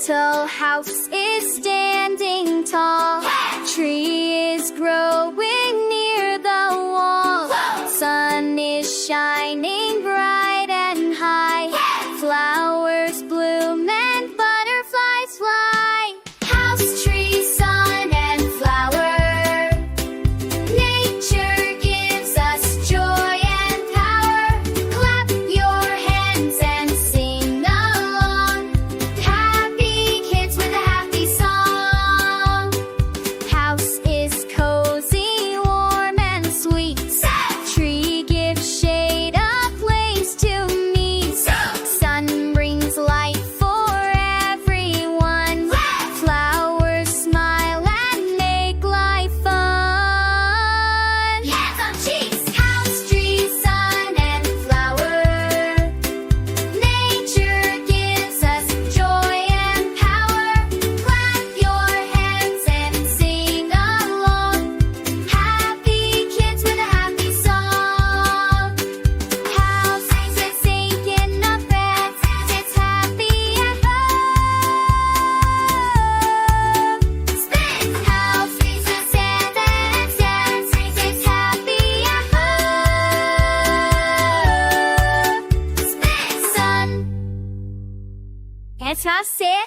little house is standing tall. Tree is growing near the wall. Sun is shining bright and high. Flowers bloom and butterflies fly. House, tree, sun, and flower. Nature gives us joy and power. Clap your hands and sing along. Happy kids with a happy song. House is cozy, warm, and sweet. Tree gives shade, a place to meet. Sun brings light for everyone. Flowers smile and make life fun. Hands on cheeks! House, tree, sun, and flower. Nature gives us joy and power. Clap your hands and sing along. Happy kids with a happy song. House is taking a breath. It's happy at home. Spin! House is a stand and dance. It's happy at home. Spin! Sun. Can't I say?